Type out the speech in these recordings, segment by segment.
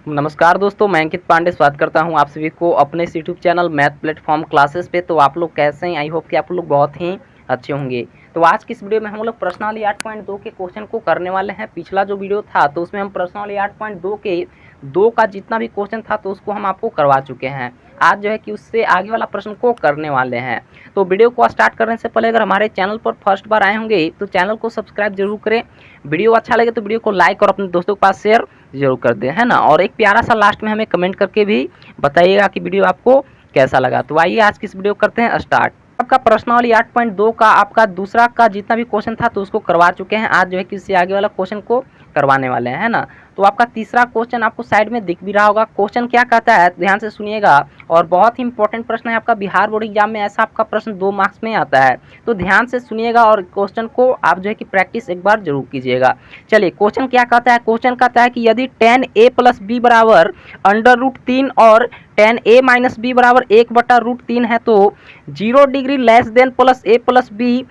नमस्कार दोस्तों, मैं अंकित पांडे स्वागत करता हूं आप सभी को अपने इस YouTube channel math platform classes पे। तो आप लोग कैसे हैं? आई होप कि आप लोग बहुत ही अच्छे होंगे। तो आज की इस वीडियो में हम लोग प्रश्नावली 8.2 के क्वेश्चन को करने वाले हैं। पिछला जो वीडियो था तो उसमें हम प्रश्नावली 8.2 के 2 का जितना भी क्वेश्चन था तो उसको हम आपको करवा चुके हैं। आज जो है कि उससे आगे वाला प्रश्न को करने वाले हैं। तो वीडियो को स्टार्ट करने से पहले अगर हमारे चैनल पर फर्स्ट बार आए होंगे तो चैनल को सब्सक्राइब जरूर करें। वीडियो अच्छा लगे तो वीडियो को लाइक और अपने दोस्तों के पास शेयर जरूर कर दें, है ना। और एक प्यारा सा लास्ट में हमें कमेंट करके भी बताइएगा कि वीडियो आपको कैसा लगा। तो आइए आज की इस वीडियो करते हैं स्टार्ट। आपका प्रश्नावली 8.2 का आपका दूसरा का जितना भी क्वेश्चन था तो उसको करवा चुके हैं। आज जो है कि इससे आगे वाला क्वेश्चन को करवाने वाले हैं, है ना। तो आपका तीसरा क्वेश्चन आपको साइड में दिख भी रहा होगा। क्वेश्चन क्या कहता है, ध्यान से सुनिएगा। और बहुत ही इंपॉर्टेंट प्रश्न है आपका, बिहार बोर्ड एग्जाम में ऐसा आपका प्रश्न 2 मार्क्स में आता है। तो ध्यान से सुनिएगा और क्वेश्चन को आप जो है कि प्रैक्टिस एक बार जरूर कीजिएगा। चलिए, क्वेश्चन क्या कहता है। क्वेश्चन कहता है कि यदि tan a + b बराबर √3 और tan a - b बराबर 1/√3 है तो 0 degree less than plus a + b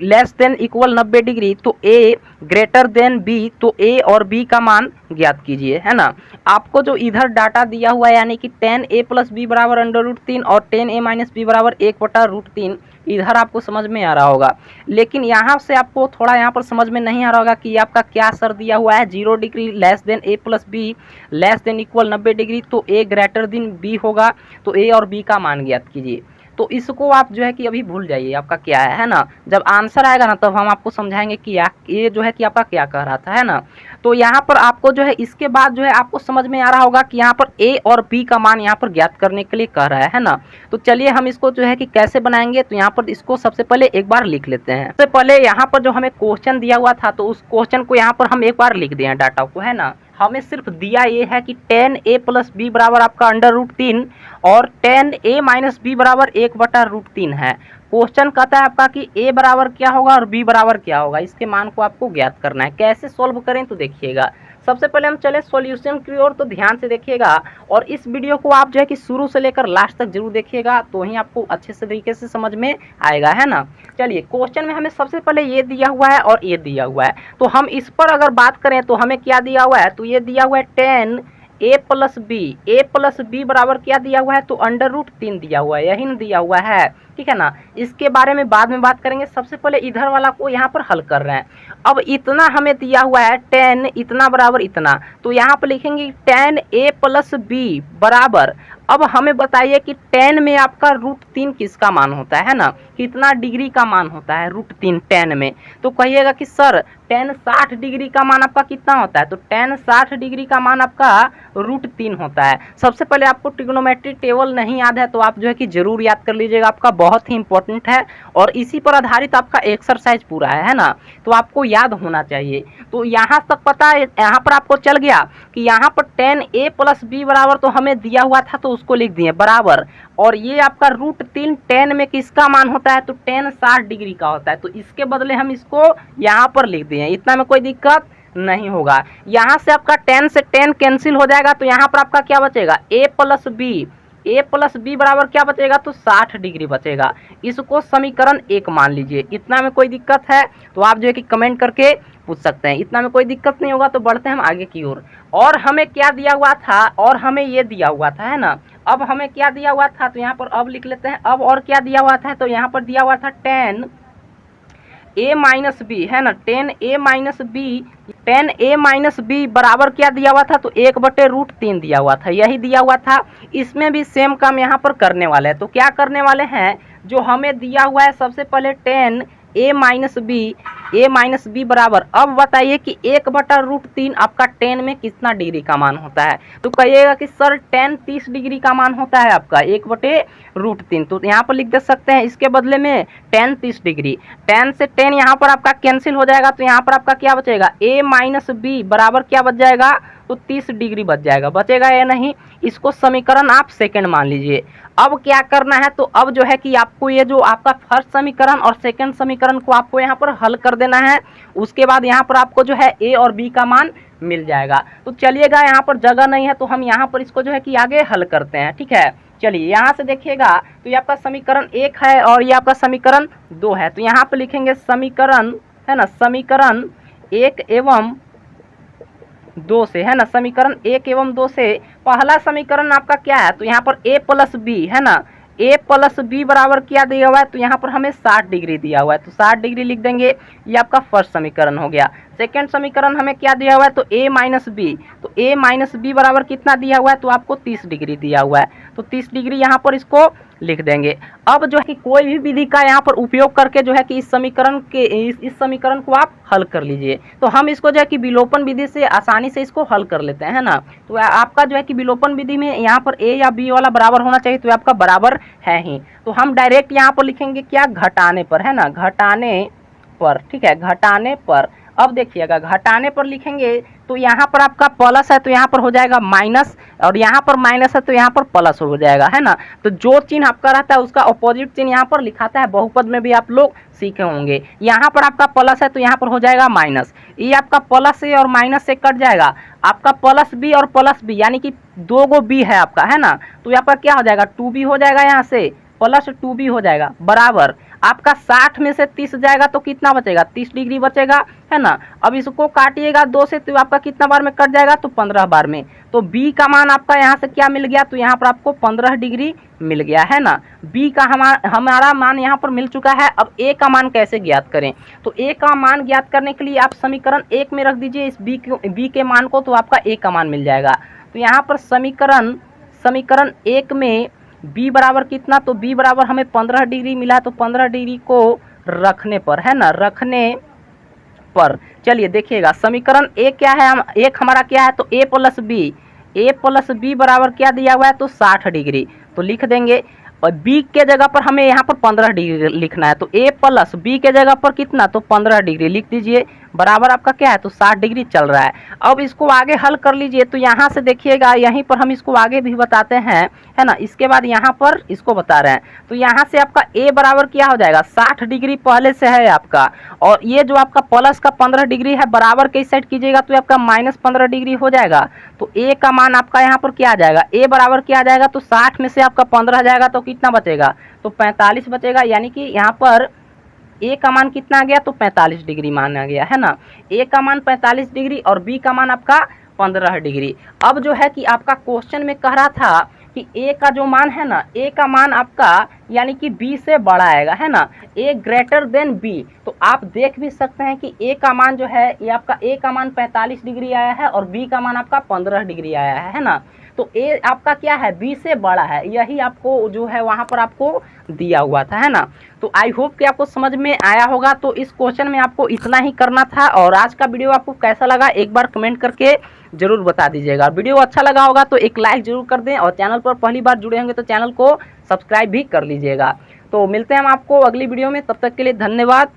less than equal 90 degree, तो a ग्रेटर देन b, तो a और b का मान ज्ञात कीजिए, है ना। आपको जो इधर डाटा दिया हुआ है यानी कि tan a + b बराबर √3 और tan a - b बराबर 1/√3, इधर आपको समझ में आ रहा होगा। लेकिन यहाँ से आपको थोड़ा यहाँ पर समझ में नहीं आ रहा होगा कि आपका क्या सर दिया हुआ है। 0 degree less than a + b less than equal 90 degree, तो a ग्रेटर देन b होगा, तो a और b का मान ज्ञात कीजिए। तो इसको आप जो है कि अभी भूल जाइए आपका क्या है ना। जब आंसर आएगा ना तब हम आपको समझाएंगे कि ये जो है कि आपका क्या कह रहा था, है ना। तो यहाँ पर आपको जो है इसके बाद जो है आपको समझ में आ रहा होगा कि यहाँ पर a और b का मान यहाँ पर ज्ञात करने के लिए कह रहा है ना। तो चलिए हम इसको जो है कि कैसे बनाएंगे। तो यहाँ पर इसको सबसे पहले एक बार लिख लेते हैं। सबसे पहले यहाँ पर जो हमें क्वेश्चन दिया हुआ था तो उस क्वेश्चन को यहाँ पर हम एक बार लिख दें डाटा को, है ना। हमें सिर्फ दिया ये है कि tan a + b बराबर आपका √3 और tan a - b बराबर 1/√3 है। क्वेश्चन कहता है आपका कि a बराबर क्या होगा और b बराबर क्या होगा, इसके मान को आपको ज्ञात करना है। कैसे सॉल्व करें तो देखिएगा। सबसे पहले हम चले सॉल्यूशन की ओर, तो ध्यान से देखिएगा और इस वीडियो को आप जो है कि शुरू से लेकर लास्ट तक जरूर देखिएगा, तो ही आपको अच्छे से तरीके से समझ में आएगा, है ना। चलिए, क्वेश्चन में हमें सबसे पहले ये दिया हुआ है और ये दिया हुआ है। तो हम इस पर अगर बात करें तो हमें क्या दिया हुआ है, तो ये दिया हुआ है tan a + b बराबर क्या दिया हुआ है, तो √3 दिया हुआ है, यही न दिया हुआ है, ठीक है ना। इसके बारे में बाद में बात करेंगे। सबसे पहले इधर वाला को यहाँ पर हल कर रहे हैं। अब इतना हमें दिया हुआ है tan इतना बराबर इतना, तो यहाँ पर लिखेंगे tan a + b बराबर। अब हमें बताइए कि tan में आपका √3 किसका मान होता है ना, कितना डिग्री का मान होता है √3 tan में। तो कहिएगा कि सर tan 60 डिग्री का मान आपका कितना होता है, तो tan 60 डिग्री का मान आपका √3 होता है। सबसे पहले आपको ट्रिग्नोमेट्री टेबल नहीं याद है तो आप जो है कि जरूर याद कर लीजिएगा, आपका बहुत ही इंपॉर्टेंट है और इसी पर आधारित आपका एक्सरसाइज पूरा है ना। तो आपको याद होना चाहिए। तो यहाँ तक पता है, यहाँ पर आपको चल गया कि यहाँ पर tan a + b बराबर तो हमें दिया हुआ था तो उसको लिख दिए बराबर, और ये आपका √3 tan में किसका मान होता है, तो tan 60 डिग्री का होता है। तो इसके बदले हम इसको यहाँ पर लिख दिए, इतना में कोई दिक्कत नहीं होगा। यहाँ से आपका tan से tan कैंसिल हो जाएगा, तो यहाँ पर आपका क्या बचेगा, a + b बराबर क्या बचेगा, तो 60 डिग्री बचेगा। इसको समीकरण 1 मान लीजिए। इतना में कोई दिक्कत है तो आप जो है कि कमेंट करके पूछ सकते हैं। इतना में कोई दिक्कत नहीं होगा तो बढ़ते हैं हम आगे की ओर। और हमें क्या दिया हुआ था, और हमें ये दिया हुआ था, है ना। अब हमें क्या दिया हुआ था, तो यहाँ पर अब लिख लेते हैं। अब और क्या दिया हुआ था, तो यहाँ पर दिया हुआ था tan a - b, है ना। tan a - b बराबर क्या दिया हुआ था, तो 1/√3 दिया हुआ था, यही दिया हुआ था। इसमें भी सेम काम यहाँ पर करने वाले हैं। तो क्या करने वाले हैं, जो हमें दिया हुआ है सबसे पहले tan a - b बराबर। अब बताइए कि 1/√3 आपका tan में कितना डिग्री का मान होता है, तो कहिएगा कि सर tan 30 डिग्री का मान होता है आपका 1/√3। तो यहाँ पर लिख दे सकते हैं इसके बदले में tan 30 डिग्री। tan से tan यहाँ पर आपका कैंसिल हो जाएगा, तो यहाँ पर आपका क्या बचेगा, a - b बराबर क्या बच जाएगा, तो 30 डिग्री बच जाएगा, बचेगा या नहीं। इसको समीकरण आप सेकंड मान लीजिए। अब क्या करना है, तो अब जो है कि आपको ये जो आपका फर्स्ट समीकरण और सेकंड समीकरण को आपको यहाँ पर हल कर देना है। उसके बाद यहाँ पर आपको जो है a और b का मान मिल जाएगा। तो चलिएगा, यहाँ पर जगह नहीं है तो हम यहाँ पर इसको जो है कि आगे हल करते हैं, ठीक है। चलिए, यहाँ से देखिएगा तो ये आपका समीकरण 1 है और ये आपका समीकरण 2 है। तो यहाँ पर लिखेंगे समीकरण, है ना, समीकरण 1 एवं 2 से, है ना। समीकरण 1 एवं 2 से पहला समीकरण आपका क्या है, तो यहाँ पर a प्लस बी, है ना, a प्लस बी बराबर क्या दिया हुआ है, तो यहाँ पर हमें 60 डिग्री दिया हुआ है, तो 60 डिग्री लिख देंगे। ये आपका फर्स्ट समीकरण हो गया। सेकंड समीकरण हमें क्या दिया हुआ है, तो a माइनस बी, तो a माइनस बी बराबर कितना दिया हुआ है, तो आपको 30 डिग्री दिया हुआ है, तो 30 डिग्री यहाँ पर इसको लिख देंगे। अब जो है कि कोई भी विधि का यहाँ पर उपयोग करके जो है कि इस समीकरण को आप हल कर लीजिए। तो हम इसको जो है कि विलोपन विधि से आसानी से इसको हल कर लेते हैं, है ना। तो आपका जो है कि विलोपन विधि में यहाँ पर a या b वाला बराबर होना चाहिए, तो आपका बराबर है ही। तो हम डायरेक्ट यहाँ पर लिखेंगे क्या, घटाने पर, है ना, घटाने पर, ठीक है, घटाने पर। अब देखिएगा घटाने पर लिखेंगे तो यहाँ पर आपका प्लस है तो यहाँ पर हो जाएगा माइनस, और यहाँ पर माइनस है तो यहाँ पर प्लस हो जाएगा, है ना। तो जो चिन्ह आपका रहता है उसका अपोजिट चिन्ह यहाँ पर लिखाता है, बहुपद में भी आप लोग सीखे होंगे। यहाँ पर आपका प्लस है तो यहाँ पर हो जाएगा माइनस, ये आपका प्लस से और माइनस से कट जाएगा, आपका प्लस बी और प्लस बी, यानी कि 2 गो बी है आपका, है ना। तो यहाँ पर क्या हो जाएगा, 2b हो जाएगा, यहाँ से प्लस 2b हो जाएगा, बराबर आपका 60 में से 30 जाएगा तो कितना बचेगा, 30 डिग्री बचेगा, है ना। अब इसको काटिएगा 2 से तो आपका कितना बार में कट जाएगा, तो 15 बार में। तो b का मान आपका यहाँ से क्या मिल गया, तो यहाँ पर आपको 15 डिग्री मिल गया, है ना। b का हमारा मान यहाँ पर मिल चुका है। अब a का मान कैसे ज्ञात करें, तो a का मान ज्ञात करने के लिए आप समीकरण 1 में रख दीजिए इस b के मान को, तो आपका a का मान मिल जाएगा। तो यहाँ पर समीकरण 1 में b बराबर कितना, तो b बराबर हमें 15 डिग्री मिला, तो 15 डिग्री को रखने पर, है ना, रखने पर। चलिए देखिएगा समीकरण एक क्या है, एक हमारा क्या है, तो a प्लस बी बराबर क्या दिया हुआ है, तो 60 डिग्री, तो लिख देंगे। और b के जगह पर हमें यहाँ पर 15 डिग्री लिखना है, तो a प्लस बी के जगह पर कितना, तो 15 डिग्री लिख दीजिए, बराबर आपका क्या है, तो 60 डिग्री चल रहा है। अब इसको आगे हल कर लीजिए, तो यहाँ से देखिएगा यहीं पर हम इसको आगे भी बताते हैं, है ना। इसके बाद यहाँ पर इसको बता रहे हैं, तो यहाँ से आपका a बराबर क्या हो जाएगा, 60 डिग्री पहले से है आपका, और ये जो आपका प्लस का 15 डिग्री है बराबर के साइड कीजिएगा तो आपका माइनस 15 डिग्री हो जाएगा। तो a का मान आपका यहाँ पर क्या आ जाएगा, a बराबर क्या आ जाएगा, तो 60 में से आपका 15 जाएगा तो कितना बचेगा, तो 45 बचेगा, यानी कि यहाँ पर a का मान कितना आ गया, तो 45 डिग्री मान आ गया, है ना। a का मान 45 डिग्री और b का मान आपका 15 डिग्री। अब जो है कि आपका क्वेश्चन में कह रहा था कि a का जो मान है ना, a का मान आपका यानी कि b से बड़ा आएगा, है ना, a ग्रेटर देन b। तो आप देख भी सकते हैं कि a का मान जो है ये आपका a का मान 45 डिग्री आया है और b का मान आपका 15 डिग्री आया है ना। तो a आपका क्या है, b से बड़ा है, यही आपको जो है वहाँ पर आपको दिया हुआ था, है ना। तो आई होप कि आपको समझ में आया होगा। तो इस क्वेश्चन में आपको इतना ही करना था। और आज का वीडियो आपको कैसा लगा एक बार कमेंट करके जरूर बता दीजिएगा। वीडियो अच्छा लगा होगा तो एक लाइक जरूर कर दें, और चैनल पर पहली बार जुड़े होंगे तो चैनल को सब्सक्राइब भी कर लीजिएगा। तो मिलते हैं हम आपको अगली वीडियो में, तब तक के लिए धन्यवाद।